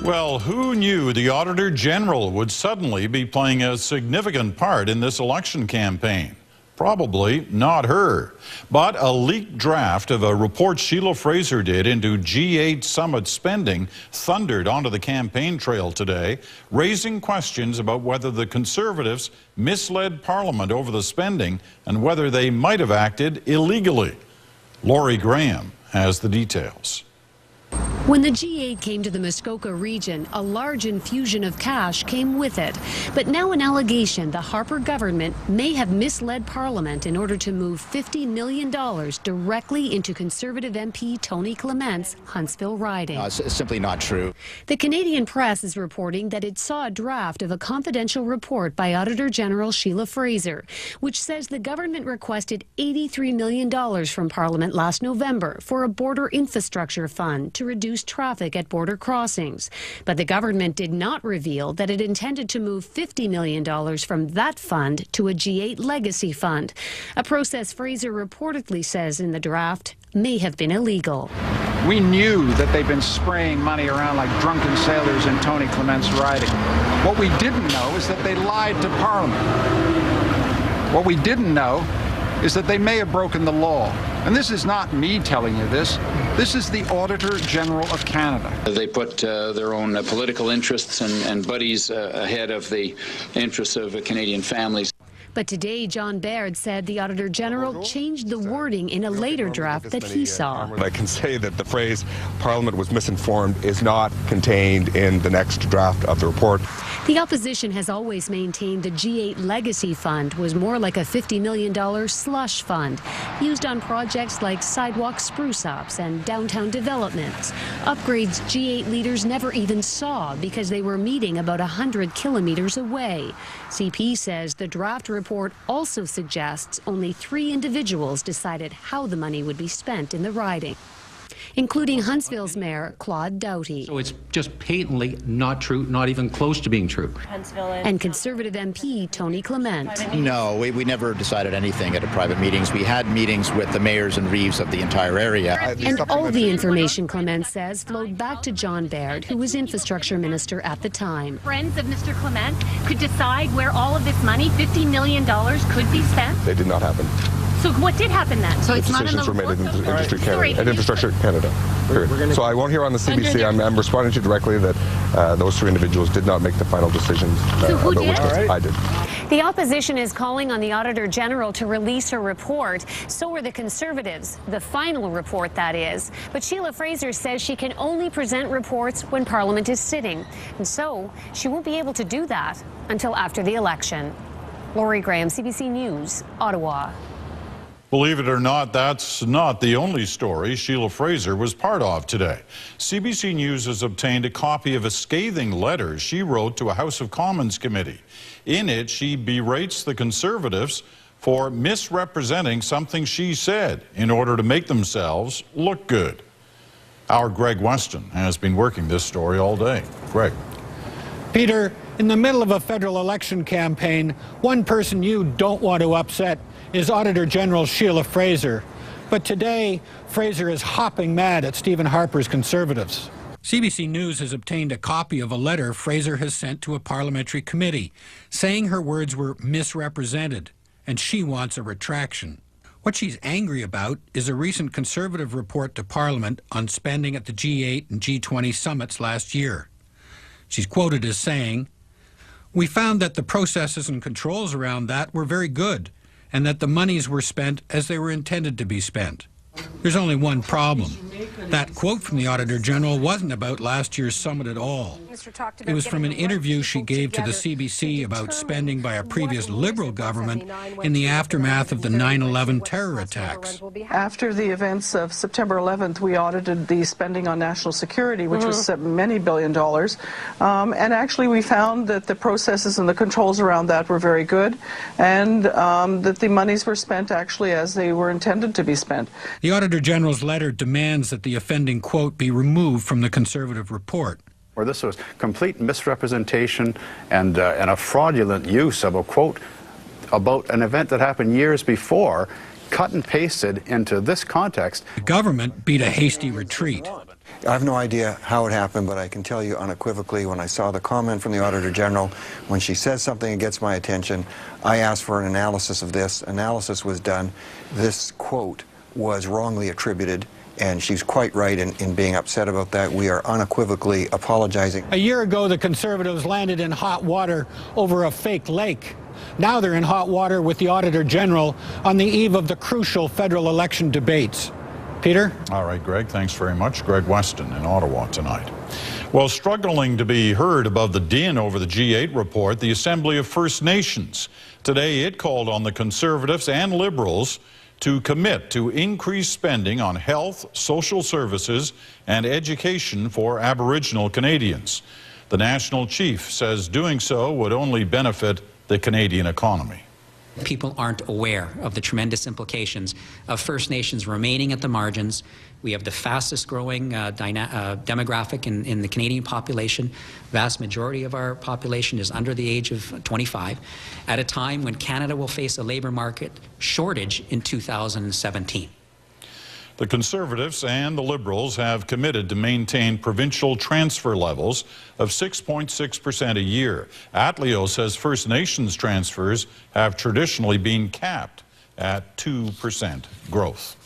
Well, who knew the Auditor General would suddenly be playing a significant part in this election campaign? Probably not her. But a leaked draft of a report Sheila Fraser did into G8 summit spending thundered onto the campaign trail today, raising questions about whether the Conservatives misled Parliament over the spending and whether they might have acted illegally. Laurie Graham has the details. When the G8 came to the Muskoka region, a large infusion of cash came with it. But now an allegation the Harper government may have misled Parliament in order to move $50 million directly into Conservative MP Tony Clement's Huntsville riding. It's simply not true. The Canadian press is reporting that it saw a draft of a confidential report by Auditor General Sheila Fraser, which says the government requested $83 million from Parliament last November for a border infrastructure fund to reduce traffic at border crossings. But the government did not reveal that it intended to move $50 million from that fund to a G8 legacy fund, a process Fraser reportedly says in the draft may have been illegal. We knew that they'd been spraying money around like drunken sailors in Tony Clement's riding. What we didn't know is that they lied to Parliament. What we didn't know is that they may have broken the law. And this is not me telling you this. This is the Auditor General of Canada. They put their own political interests and buddies ahead of the interests of Canadian families. But today, John Baird said the Auditor General changed the wording in a later draft that he saw. I can say that the phrase Parliament was misinformed is not contained in the next draft of the report. The opposition has always maintained the G8 Legacy Fund was more like a $50 million slush fund used on projects like sidewalk spruce-ups and downtown developments, upgrades G8 leaders never even saw because they were meeting about 100 kilometers away. CP says the draft report also suggests only 3 individuals decided how the money would be spent in the riding, including Huntsville's Mayor Claude Doughty. So it's just patently not true, not even close to being true. And Conservative MP Tony Clement. No, we never decided anything at private meetings. We had meetings with the mayors and reeves of the entire area. And all the information, Clement says, flowed back to John Baird, who was infrastructure minister at the time. Friends of Mr. Clement could decide where all of this money, $50 million, could be spent? They did not happen. So what did happen then? So it's not in the decisions were made report? in Industry Canada, at Infrastructure Canada. Period. So I won't hear on the CBC. I'm responding to you directly that those 3 individuals did not make the final decisions. So who did? I did. The opposition is calling on the Auditor General to release her report. So are the Conservatives, the final report, that is. But Sheila Fraser says she can only present reports when Parliament is sitting. And so she won't be able to do that until after the election. Laurie Graham, CBC News, Ottawa. Believe it or not, that's not the only story Sheila Fraser was part of today. CBC News has obtained a copy of a scathing letter she wrote to a House of Commons committee. In it, she berates the Conservatives for misrepresenting something she said in order to make themselves look good. Our Greg Weston has been working this story all day. Greg. Peter, in the middle of a federal election campaign, one person you don't want to upset is Auditor General Sheila Fraser. But today, Fraser is hopping mad at Stephen Harper's Conservatives. CBC News has obtained a copy of a letter Fraser has sent to a parliamentary committee, saying her words were misrepresented, and she wants a retraction. What she's angry about is a recent Conservative report to Parliament on spending at the G8 and G20 summits last year. She's quoted as saying, "We found that the processes and controls around that were very good, and that the monies were spent as they were intended to be spent. There's only one problem. That quote from the Auditor General wasn't about last year's summit at all. It was from an interview she gave to the CBC about spending by a previous Liberal government in the aftermath of the 9/11 terror attacks." After the events of September 11th, we audited the spending on national security, which was many billion dollars. And actually, we found that the processes and the controls around that were very good, and that the monies were spent actually as they were intended to be spent. The Auditor General's letter demands that the offending quote be removed from the Conservative report. Where this was complete misrepresentation and a fraudulent use of a quote about an event that happened years before, cut and pasted into this context. The government beat a hasty retreat. I have no idea how it happened, but I can tell you unequivocally when I saw the comment from the Auditor General, when she says something that gets my attention, I asked for an analysis of this. Analysis was done. This quote was wrongly attributed, and she's quite right in being upset about that. We are unequivocally apologizing. A year ago, the Conservatives landed in hot water over a fake lake. Now they're in hot water with the Auditor General on the eve of the crucial federal election debates. Peter? All right, Greg, thanks very much. Greg Weston in Ottawa tonight. Well, struggling to be heard above the din over the G8 report, the Assembly of First Nations. Today it called on the Conservatives and Liberals to commit to increased spending on health, social services, and education for Aboriginal Canadians. The National Chief says doing so would only benefit the Canadian economy. People aren't aware of the tremendous implications of First Nations remaining at the margins. We have the fastest growing demographic in the Canadian population. Vast majority of our population is under the age of 25, at a time when Canada will face a labour market shortage in 2017. The Conservatives and the Liberals have committed to maintain provincial transfer levels of 6.6% a year. Atleo says First Nations transfers have traditionally been capped at 2% growth.